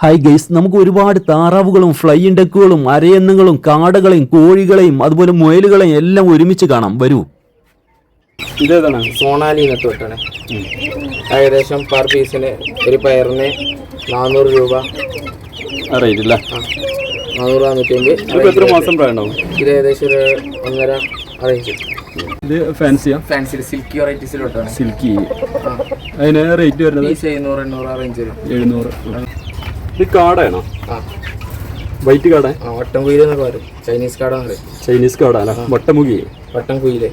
Hi guys, നമുക്ക് ഒരുപാട് താറാവുകളും flying ഡക്കുകളും അരയന്നങ്ങളും കാടകളെയും കോഴികളെയും അതുപോലെ മുയലുകളെയും എല്ലാം ഒരുമിച്ച് കാണാം. വരൂ. ഇതേതാണ് സോണാലി ഇനത്ത് വെട്ടാണ്. ഏകദേശം പെർ പീസിന് ഒരു പയറിന് 400 രൂപ റേറ്റ് അല്ലേ? 400-450. എത്ര മാസം പ്രായമുണ്ടാവും? ഇത് ഏകദേശം ഒരു 1.5 അറേഞ്ച്. ഇത് ഫാൻസിയാ? ഫാൻസി സിൽക്കി വെറൈറ്റീസിൽ വെട്ടാണ്. സിൽക്കി. അതിന് റേറ്റ് വരുന്നത് 700-800 അറേഞ്ച് വരും. 700. ഇത് കാടാണോ? വൈറ്റ് കാട? വട്ടം കുയിൽ എന്നൊക്കെ പറയും. ചൈനീസ് കാടാണ്. ചൈനീസ് കാട അല്ല, വട്ടമുഖി. വട്ടം കുയിലേ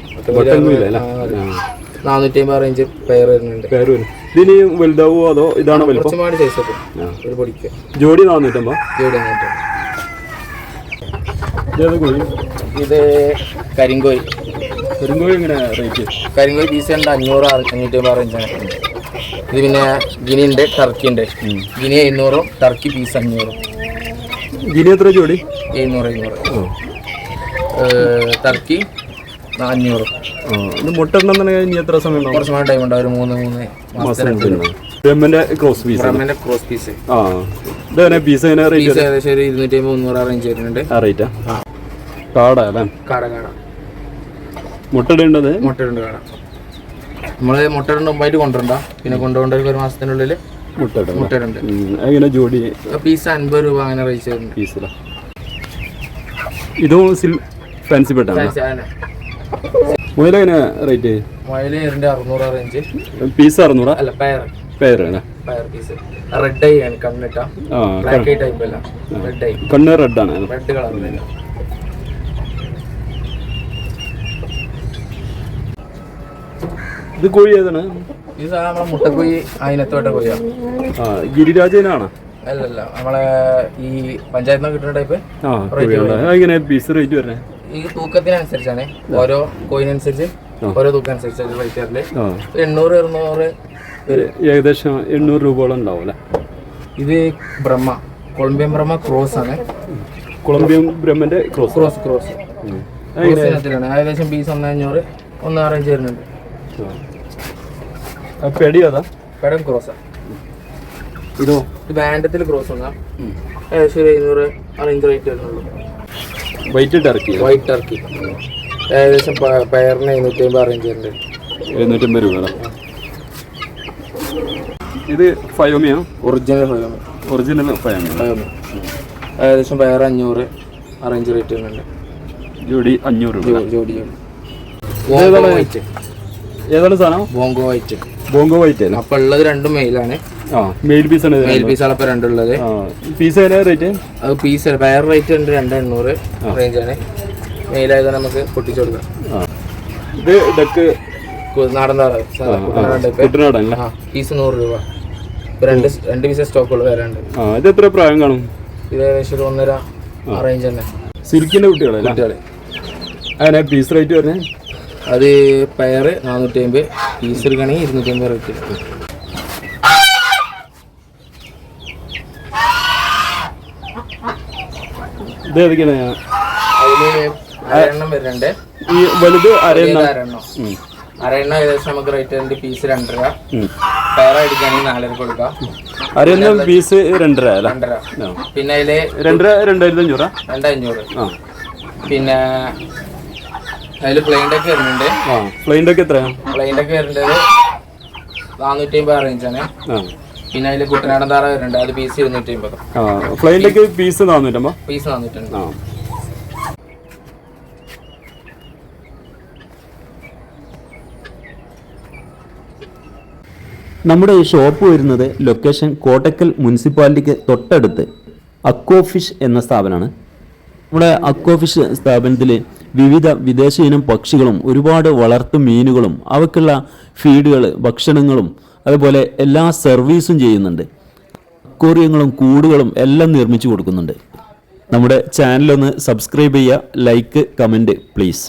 450 അറേഞ്ച് പെയർ വരുന്നുണ്ട്. ഇതിന് വലുതാവോ അതോ ഇതാണോ വലുപ്പം? കുറച്ചുമാടി സൈസ് ഒക്കെ ഒരു പൊടിക്ക്. ജോഡി 450. ജോഡി 450. ഇത് കരിങ്കോയി. കരിങ്കോയി എങ്ങനെ റേറ്റ്? കരിങ്കോയി പീസ് ഉണ്ട് 500-550 അറേഞ്ചാണ്. ഇത് പിന്നെ ഗിനി ഉണ്ട്, ടർക്കി ഉണ്ട്. Guinea 700, Turkey piece 500. ഗിനി എത്ര ജോഡി? 700. ടർക്കി 500. ഇത് മുട്ട ഇടണമെന്നുണ്ടെങ്കിൽ ഇനി എത്ര സമയം ഉണ്ടാവും? കുറച്ച് ടൈം ഉണ്ടാവും. ഒരു 3 മാസം. ബ്രഹ്മന്റെ ക്രോസ് പീസ്. ബ്രഹ്മന്റെ ക്രോസ് പീസ്. ഇതെങ്ങനെ പീസ് എങ്ങനെ റേറ്റ്? ഏകദേശം ഒരു 250-300 അറേഞ്ച് വരുന്നുണ്ട്. ആ റേറ്റാ? കാട അല്ലേ? കാട മുട്ട ഇടേണ്ടത്? മുട്ട ഇടേണ്ട കാട. നമ്മള് മുട്ട ഇടേണ്ട മുമ്പായിട്ട് കൊണ്ടുവരണ്ട. പിന്നെ കൊണ്ടുപോകേണ്ട ഒരു മാസത്തിനുള്ളിൽ മുട്ട ഇടുന്നുണ്ട്. എങ്ങനെ ജോഡി? പീസ് 50 രൂപ അങ്ങനെ റേറ്റ് വരുന്നുണ്ട്. പീസില. ഇതും ഫാൻസി പെട്ടാണ്. മുയൽ എങ്ങനെ റേറ്റ്? മുയൽ 600 അറേഞ്ച്. പീസ് 600? അല്ല, പയർ പീസ്. റെഡ് ഐ ആണ് കണ്ണിട്ട. ബ്ലാക്ക് ഐ ടൈപ്പ് അല്ല, റെഡ് ഐ. കണ്ണ് റെഡ് ആണ്. റെഡ് കളറില്ല. ഇത് കോഴി ഏതാണ്? ഇത് നമ്മളെ മുട്ടക്കോഴി അതിനത്തോട്ട കോഴിയാണ്. ഗിരിരാജനാണ്? അല്ലല്ല, നമ്മളെ ഈ പഞ്ചായത്തിൽ നിന്ന് കിട്ടുന്ന ടൈപ്പ്. എങ്ങനെ പീസ് റേറ്റ് വരുന്നത്? ഈ തൂക്കത്തിനനുസരിച്ചാണ്. ഓരോ കോയിനനുസരിച്ച് ഓരോ തൂക്കം അനുസരിച്ച് റേറ്റ് വരല്. 800-200. ഏകദേശം 800 രൂപയോളം ഉണ്ടാവും അല്ലേ? ഇത് ബ്രഹ്മ, കൊളംബിയൻ ബ്രഹ്മ ക്രോസ് ആണ്. കൊളംബിയൻ ബ്രഹ്മന്റെ ക്രോസ്. ഏകദേശം പീസ് 1.500 അറേഞ്ച് വരുന്നുണ്ട്. പെടി അതാ? പെടം ക്രോസാ. ഇതോ? ഇത് ബാൻഡത്തിൽ ക്രോസ് ആണ്. ഏകദേശം 700 അറേഞ്ച് റേറ്റ് വരുന്നുള്ളൂ. വൈറ്റ് ടർക്കി ഏകദേശം പയറിന് 750 അറേഞ്ച് വരുന്നുണ്ട്. 750 രൂപ. ഇത് ഫയോമിയാ? Original Fayoumi. ഏകദേശം പയർ 500 അറേഞ്ച് റേറ്റ് വരുന്നുണ്ട്. ജോഡി 500 രൂപ. ജോഡി. ഏതാണ് സാധനം? ബോങ്കോ വൈറ്റ് അല്ല? അപ്പൊ ഉള്ളത് രണ്ടും മെയിലാണ്. മെയിൽ പീസാണ്. മെയിൽ പീസാണ് ഇപ്പൊ രണ്ടുള്ളത്. Piece rate? അത് പീസ് പയർ റേറ്റ് ഉണ്ട് 2.800 റേഞ്ചാണ്. മെയിലായത് നമുക്ക് പൊട്ടിച്ചു കൊടുക്കാം. ഇത് ഡക്ക് നാടൻ പീസ് 100 രൂപ. രണ്ട് പീസ് സ്റ്റോക്കുകൾ വരാണ്ട്. ഇത് എത്ര പ്രായം കാണും? ഇത് ഏകദേശം 1.5 അറേഞ്ച് തന്നെ. സിൽക്കിന്റെ കുട്ടികളെ അങ്ങനെ പീസ് റേറ്റ് വരുന്നത്? അത് പയർ 450, പീസ് എടുക്കുകയാണെങ്കിൽ 250 റേറ്റ്. ഇത് ഏതൊക്കെയാണ്? അതിന് അരയെണ്ണം വരുന്നുണ്ട്. ഈ വലുത് അരയെണ്ണം ഏകദേശം നമുക്ക് റേറ്റ് ഉണ്ട്. പീസ് 2 രൂപ. പയർ എടുക്കുകയാണെങ്കിൽ 4 കൊടുക്കാം. അരയെണ്ണം പീസ് 2 രൂപ. പിന്നെ അതില് 2,500. 2,500. പിന്നെ അതിൽ പ്ലെയിൻ ഡക്ക് വരുന്നുണ്ട്. പ്ലെയിൻ ഡക്ക് എത്രയാണ്? പ്ലെയിൻ ഡക്ക് വരുന്നത് 450 അറേഞ്ചാണ്. പിന്നെ അതിൽ കുട്ടനാടൻ താറ വരുന്നുണ്ട്. അത് piece 250. Plain duck piece 450. Piece 450. നമ്മുടെ ഈ ഷോപ്പ് വരുന്നത് ലൊക്കേഷൻ കോട്ടക്കൽ മുനിസിപ്പാലിറ്റിക്ക് തൊട്ടടുത്ത് അക്വോ ഫിഷ് എന്ന സ്ഥാപനമാണ്. നമ്മുടെ അക്വോ ഫിഷ് സ്ഥാപനത്തിൽ വിവിധ വിദേശ ഇനം പക്ഷികളും ഒരുപാട് വളർത്തു മീനുകളും അവയ്ക്കുള്ള ഫീഡുകൾ, ഭക്ഷണങ്ങളും അതുപോലെ എല്ലാ സർവീസും ചെയ്യുന്നുണ്ട്. അക്വേറിയങ്ങളും കൂടുകളും എല്ലാം നിർമ്മിച്ചു കൊടുക്കുന്നുണ്ട്. നമ്മുടെ ചാനലൊന്ന് സബ്സ്ക്രൈബ് ചെയ്യുക, ലൈക്ക്, കമൻറ്റ് പ്ലീസ്.